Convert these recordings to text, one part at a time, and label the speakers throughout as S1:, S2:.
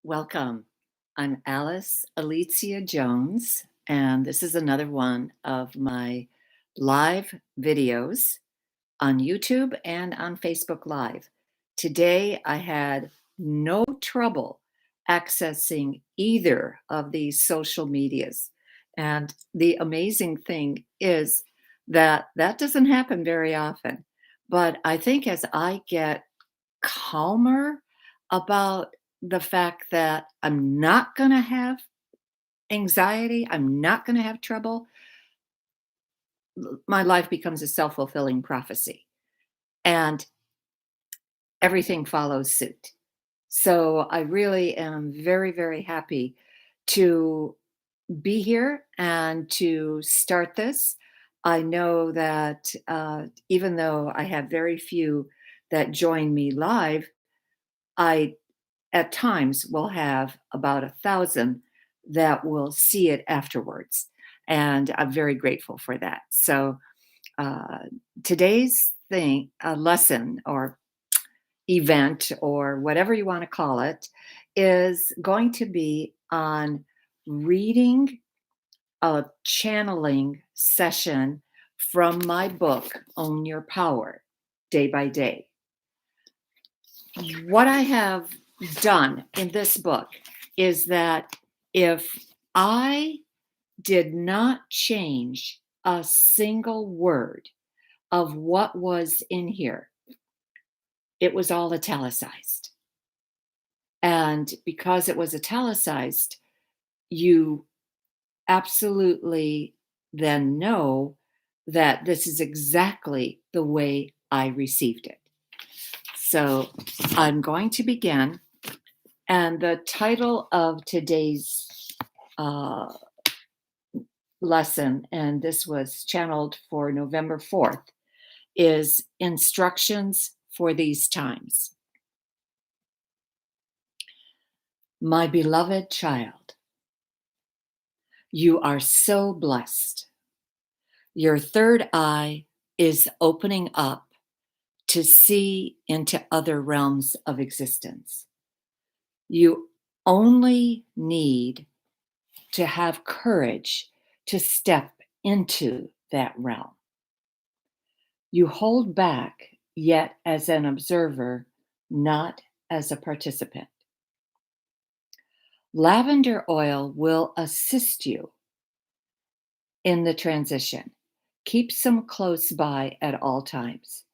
S1: Welcome. I'm Alice Alicia Jones, and this is another one of my live videos on YouTube and on Facebook Live. Today, I had no trouble accessing either of these social medias. And the amazing thing is that that doesn't happen very often. But I think as I get calmer about the fact that I'm not going to have anxiety, I'm not going to have trouble, my life becomes a self fulfilling prophecy and everything follows suit. So I really am very, very happy to be here and to start this. I know that even though I have very few that join me live, I at times will have about 1,000 that will see it afterwards. And I'm very grateful for that. So uh, today's lesson or event or whatever you want to call it is going to be on reading a channeling session from my book, Own Your Power, Day by Day. What I have done in this book is that if I did not change a single word of what was in here, it was all italicized. And because it was italicized, you absolutely then know that this is exactly the way I received it. So I'm going to begin. And the title of today's uh, lesson, and this was channeled for November 4th, is Instructions for These Times. My beloved child, you are so blessed. Your third eye is opening up to see into other realms of existence. You only need to have courage to step into that realm. You hold back, yet as an observer, not as a participant. Lavender oil will assist you in the transition. Keep some close by at all times.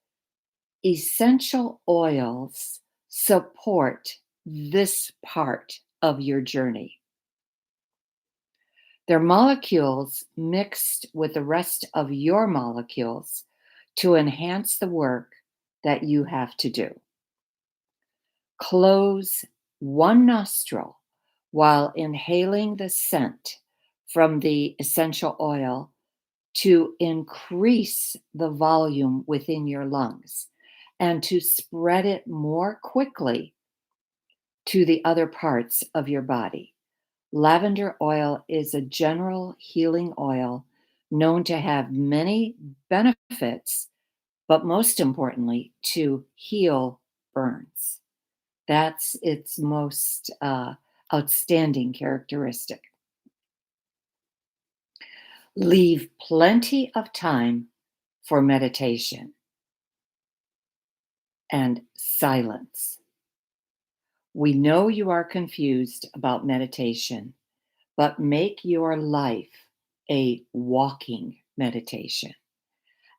S1: Essential oils support this part of your journey. Their molecules mixed with the rest of your molecules to enhance the work that you have to do. Close one nostril while inhaling the scent from the essential oil to increase the volume within your lungs and to spread it more quickly to the other parts of your body. Lavender oil is a general healing oil known to have many benefits, but most importantly, to heal burns. That's its most outstanding characteristic. Leave plenty of time for meditation and silence. We know you are confused about meditation, but make your life a walking meditation.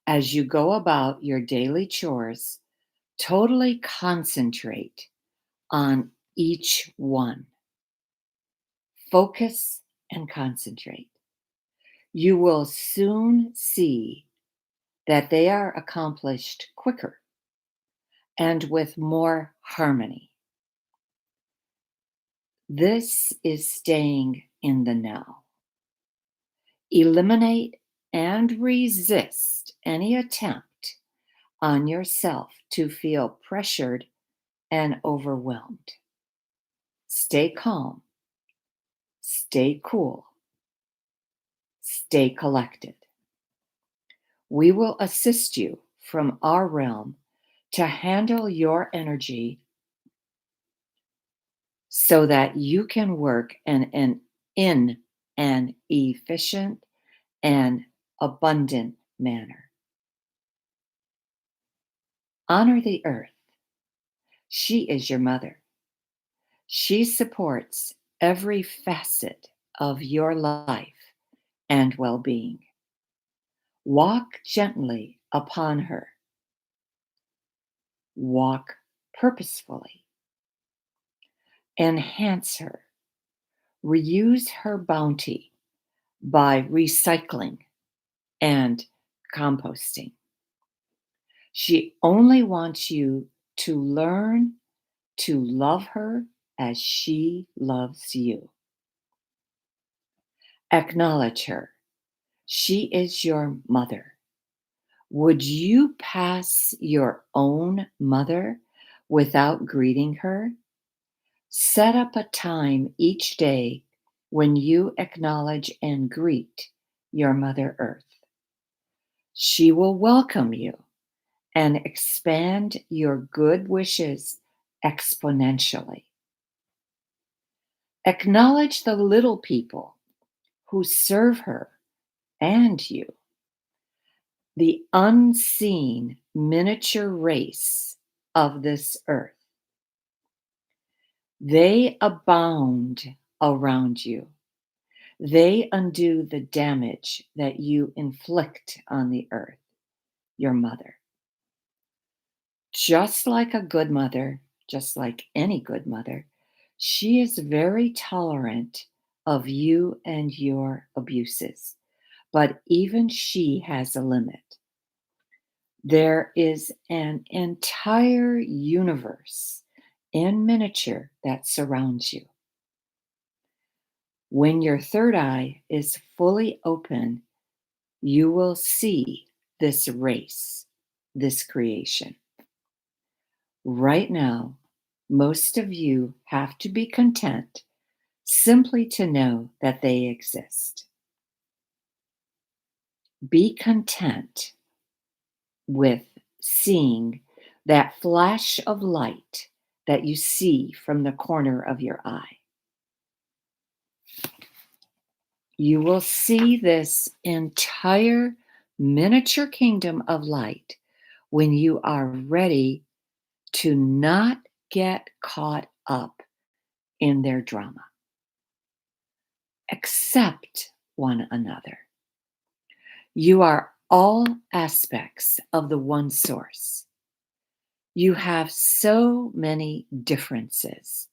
S1: As you go about your daily chores, totally concentrate on each one. Focus and concentrate. You will soon see that they are accomplished quicker and with more harmony. This is staying in the now. Eliminate and resist any attempt on yourself to feel pressured and overwhelmed. Stay calm, stay cool, stay collected. We will assist you from our realm to handle your energy so that you can work in an efficient and abundant manner. Honor the earth. She is your mother. She supports every facet of your life and well being. Walk gently upon her. Walk purposefully. Enhance her. Reuse her bounty by recycling and composting. She only wants you to learn to love her as she loves you. Acknowledge her. She is your mother. Would you pass your own mother without greeting her? Set up a time each day when you acknowledge and greet your Mother Earth. She will welcome you and expand your good wishes exponentially. Acknowledge the little people who serve her and you, the unseen miniature race of this earth. They abound around you. They undo the damage that you inflict on the earth, your mother. Just like a good mother, just like any good mother, she is very tolerant of you and your abuses. But even she has a limit. There is an entire universe in miniature that surrounds you. When your third eye is fully open, you will see this race, this creation. Right now, most of you have to be content simply to know that they exist. Be content with seeing that flash of light that you see from the corner of your eye. You will see this entire miniature kingdom of light when you are ready to not get caught up in their drama. Accept one another. You are all aspects of the one source. You have so many differences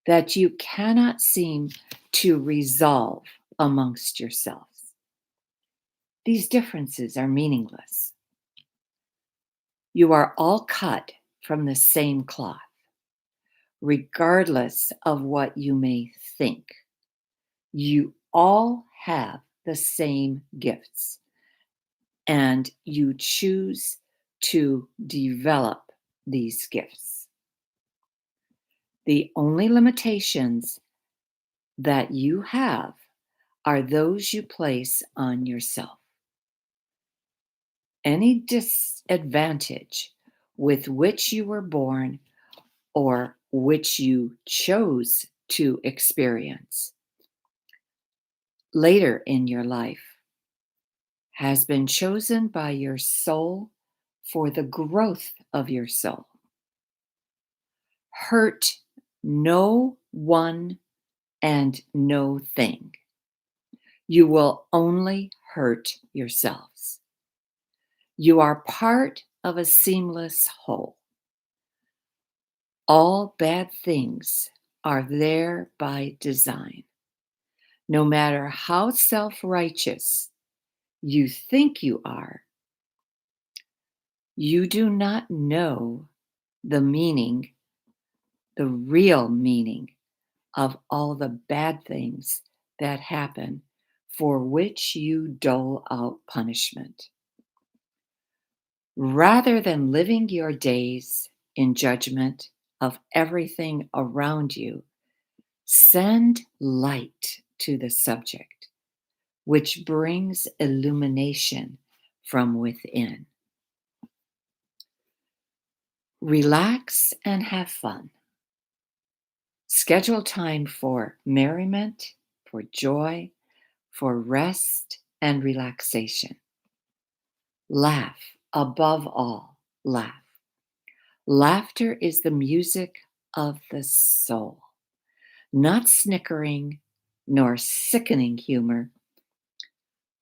S1: that you cannot seem to resolve amongst yourselves. These differences are meaningless. You are all cut from the same cloth, regardless of what you may think. You all have the same gifts, and you choose to develop these gifts. The only limitations that you have are those you place on yourself. Any disadvantage with which you were born or which you chose to experience later in your life has been chosen by your soul for the growth of your soul. Hurt no one and no thing. You will only hurt yourselves. You are part of a seamless whole. All bad things are there by design. No matter how self righteous you think you are, you do not know the meaning, the real meaning of all the bad things that happen for which you dole out punishment. Rather than living your days in judgment of everything around you, send light to the subject, which brings illumination from within. Relax and have fun. Schedule time for merriment, for joy, for rest and relaxation. Laugh, above all, laugh. Laughter is the music of the soul, not snickering nor sickening humor,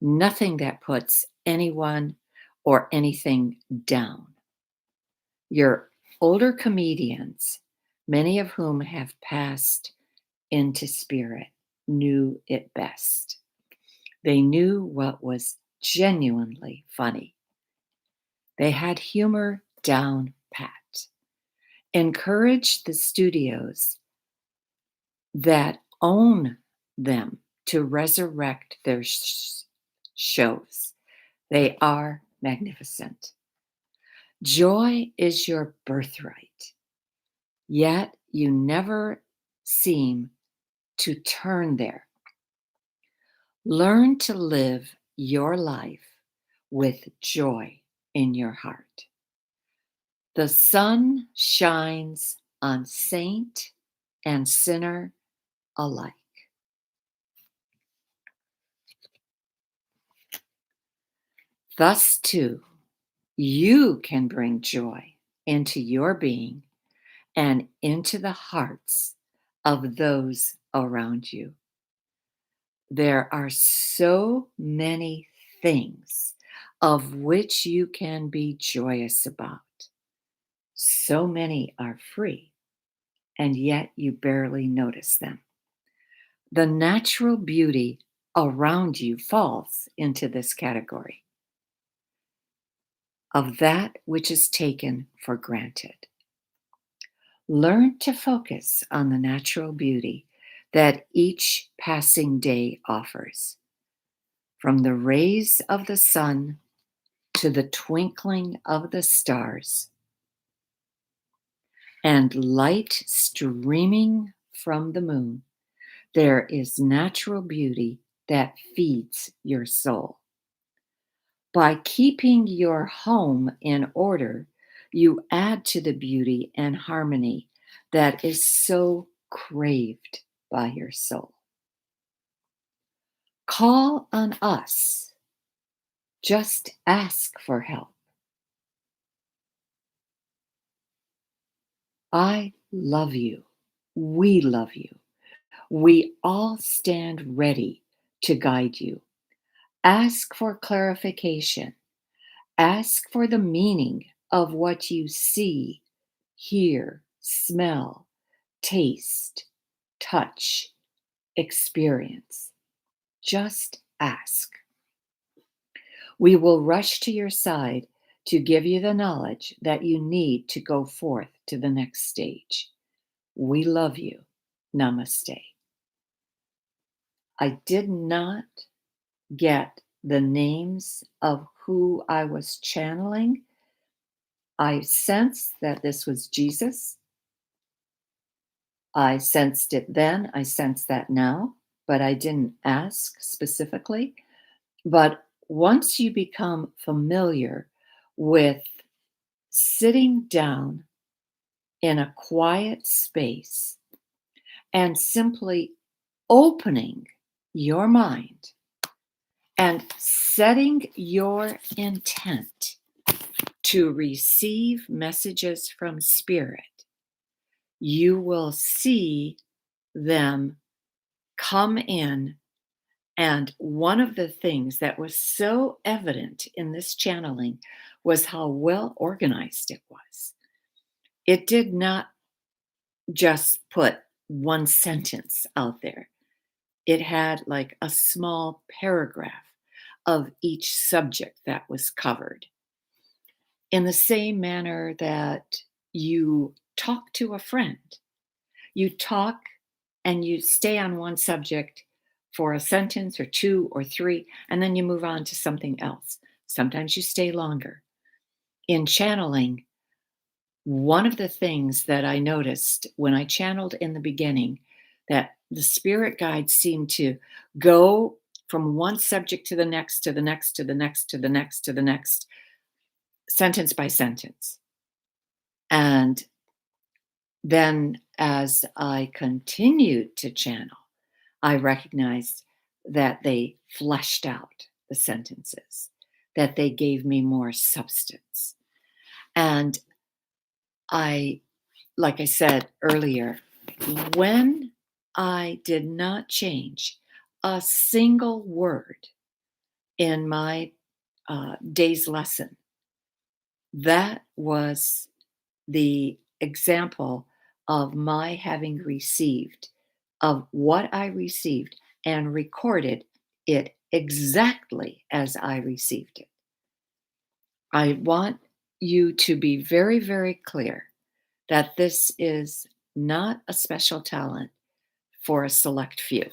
S1: nothing that puts anyone or anything down. Your older comedians, many of whom have passed into spirit, knew it best. They knew what was genuinely funny. They had humor down pat. Encourage the studios that own them to resurrect their shows. They are magnificent. Joy is your birthright, yet you never seem to turn there. Learn to live your life with joy in your heart. The sun shines on saint and sinner alike. Thus, too, you can bring joy into your being and into the hearts of those around you. There are so many things of which you can be joyous about. So many are free, and yet you barely notice them. The natural beauty around you falls into this category of that which is taken for granted. Learn to focus on the natural beauty that each passing day offers. From the rays of the sun to the twinkling of the stars, and light streaming from the moon, there is natural beauty that feeds your soul. By keeping your home in order, you add to the beauty and harmony that is so craved by your soul. Call on us. Just ask for help. I love you. We love you. We all stand ready to guide you. Ask for clarification. Ask for the meaning of what you see, hear, smell, taste, touch, experience. Just ask. We will rush to your side to give you the knowledge that you need to go forth to the next stage. We love you. Namaste. I did not get the names of who I was channeling. I sensed that this was Jesus. I sensed it then. I sense that now, but I didn't ask specifically. But once you become familiar with sitting down in a quiet space and simply opening your mind and setting your intent to receive messages from spirit, you will see them come in. And one of the things that was so evident in this channeling was how well organized it was. It did not just put one sentence out there. It had like a small paragraph of each subject that was covered. In the same manner that you talk to a friend, you talk and you stay on one subject for a sentence or two or three, and then you move on to something else. Sometimes you stay longer. In channeling, one of the things that I noticed when I channeled in the beginning, that the spirit guides seemed to go from one subject to the next, to the next, to the next, to the next, to the next, sentence by sentence. And then as I continued to channel, I recognized that they fleshed out the sentences, that they gave me more substance. And I, like I said earlier, when I did not change a single word in my day's lesson, that was the example of my having received, of what I received, and recorded it exactly as I received it. I want you to be very, very clear that this is not a special talent for a select few.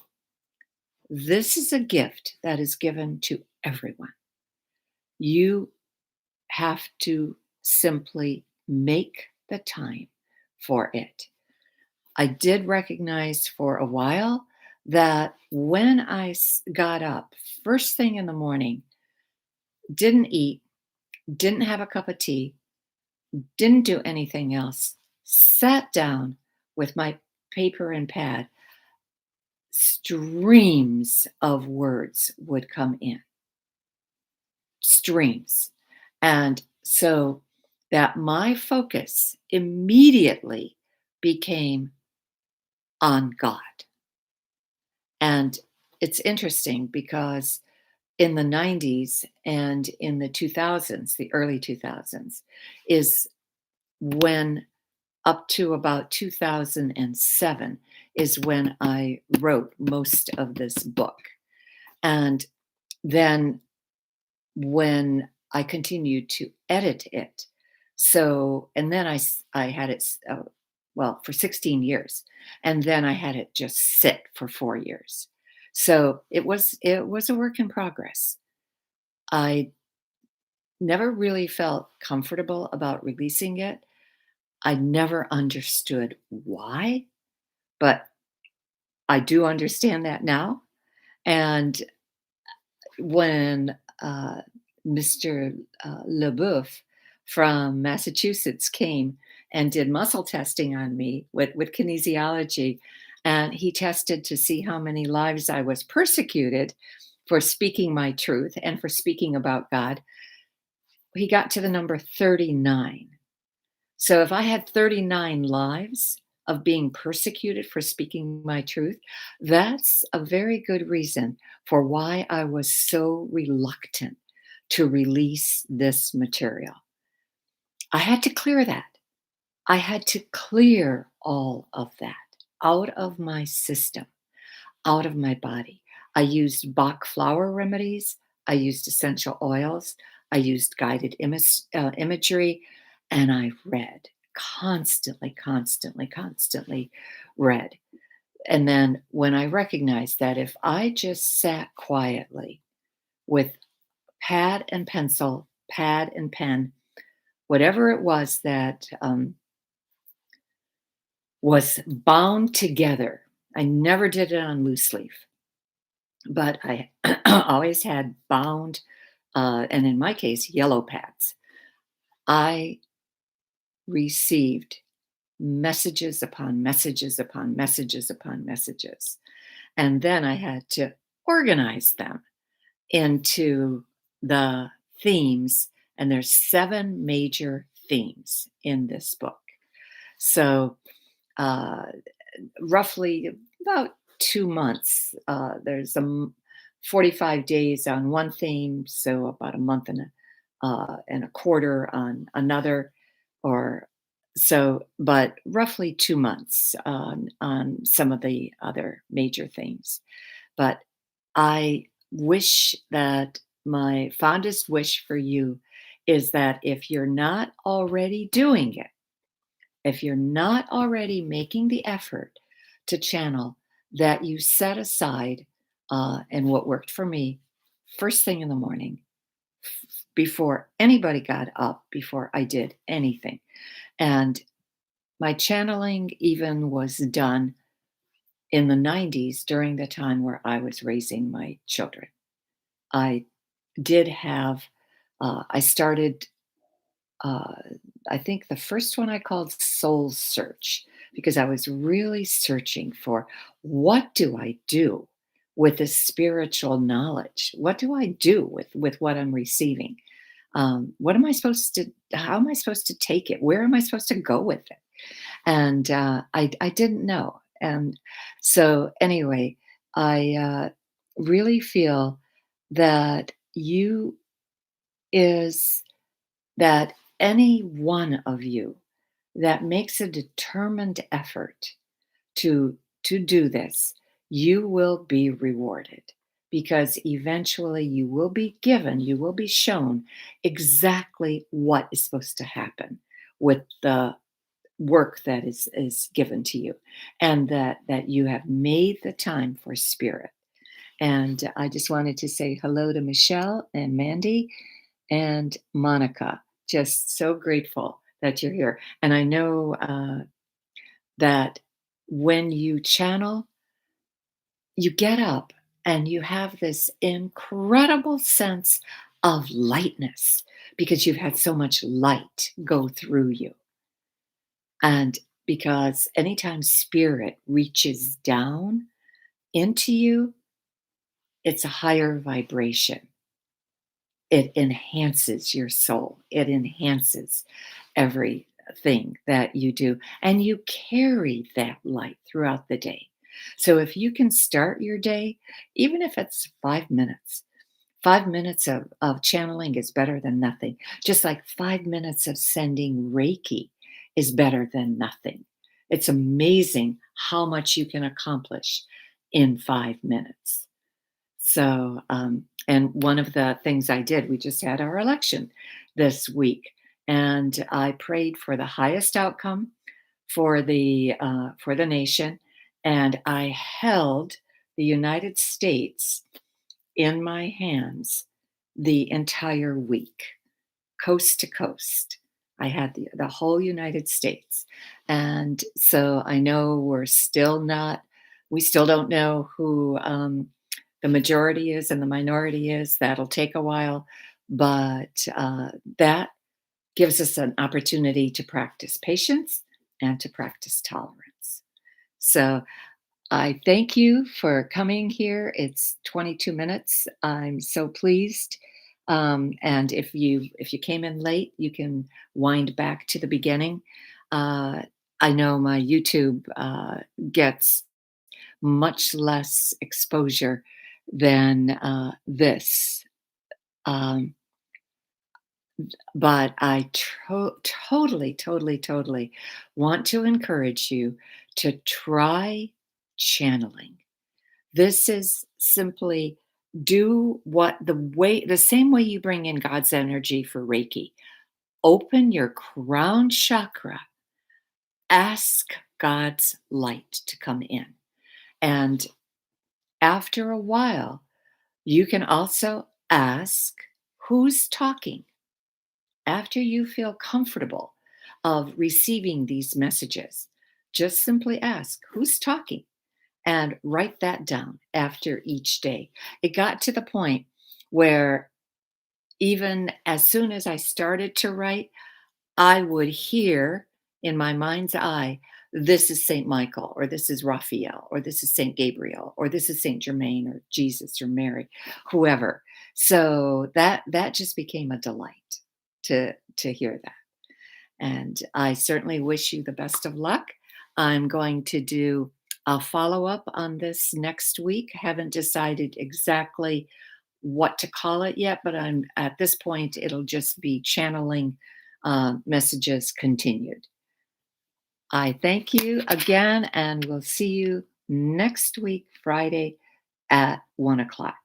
S1: This is a gift that is given to everyone. You have to simply make the time for it. I did recognize for a while that when got up first thing in the morning, didn't eat, didn't have a cup of tea, didn't do anything else, sat down with my paper and pad, streams of words would come in, streams. And so that my focus immediately became on God. And it's interesting because in the 90s and in the 2000s, the early 2000s, is when up to about 2007 is when I wrote most of this book. And then when I continued to edit it, so, and then I had it, well, for 16 years. And then I had it just sit for 4 years. So it was a work in progress. I never really felt comfortable about releasing it. I never understood why, but I do understand that now. And when Mr. LeBoeuf from Massachusetts came and did muscle testing on me with kinesiology, and he tested to see how many lives I was persecuted for speaking my truth and for speaking about God, he got to the number 39. So if I had 39 lives of being persecuted for speaking my truth, that's a very good reason for why I was so reluctant to release this material. I had to clear that. I had to clear all of that out of my system, out of my body. I used Bach flower remedies. I used essential oils. I used guided imagery. And I read constantly, constantly, constantly read. And then when I recognized that if I just sat quietly with pad and pencil, pad and pen, whatever it was that was bound together, I never did it on loose leaf, but I always had bound, and in my case, yellow pads. I received messages upon messages upon messages upon messages. And then I had to organize them into the themes. And there's 7 major themes in this book. So uh, roughly about 2 months. There's 45 days on one theme, so about a month and a quarter on another, or so. But roughly 2 months on some of the other major themes. But I wish that my fondest wish for you is that if you're not already doing it, if you're not already making the effort to channel, that you set aside, and what worked for me, first thing in the morning, before anybody got up, before I did anything. And my channeling even was done in the 90s during the time where I was raising my children. I did have, I started, uh, I think the first one I called Soul Search. because I was really searching for what do I do with this spiritual knowledge? What do I do with what I'm receiving? What am I supposed to? How am I supposed to take it? Where am I supposed to go with it? And I didn't know. And so anyway, I really feel that you is that any one of you that makes a determined effort to do this, you will be rewarded because eventually you will be shown exactly what is supposed to happen with the work that is given to you, and that you have made the time for spirit. And I just wanted to say hello to Michelle and Mandy and Monica. Just so grateful that you're here. And I know that when you channel, you get up and you have this incredible sense of lightness because you've had so much light go through you. And because anytime spirit reaches down into you, it's a higher vibration. It enhances your soul, it enhances everything that you do, and you carry that light throughout the day. So if you can start your day, even if it's 5 minutes, 5 minutes of channeling is better than nothing. Just like 5 minutes of sending Reiki is better than nothing. It's amazing how much you can accomplish in 5 minutes. So, and one of the things I did, we just had our election this week, and I prayed for the highest outcome for the nation, and I held the United States in my hands the entire week, coast to coast. I had the whole United States. And so I know we still don't know who the majority is and the minority is. That'll take a while. But that gives us an opportunity to practice patience and to practice tolerance. So I thank you for coming here. It's 22 minutes. I'm so pleased. And if you came in late, you can wind back to the beginning. Uh, I know my YouTube gets much less exposure than this, um, but I totally want to encourage you to try channeling. This is simply do what the same way you bring in God's energy for Reiki. Open your crown chakra, ask God's light to come in. And after a while, you can also ask who's talking. After you feel comfortable of receiving these messages, just simply ask who's talking and write that down after each day. It got to the point where even as soon as I started to write, I would hear in my mind's eye, this is St. Michael, or this is Raphael, or this is St. Gabriel, or this is St. Germain, or Jesus, or Mary, whoever. So that just became a delight to hear that. And I certainly wish you the best of luck. I'm going to do a follow up on this next week. Haven't decided exactly what to call it yet, but I'm at this point, it'll just be channeling messages continued. I thank you again, and we'll see you next week, Friday at 1 o'clock.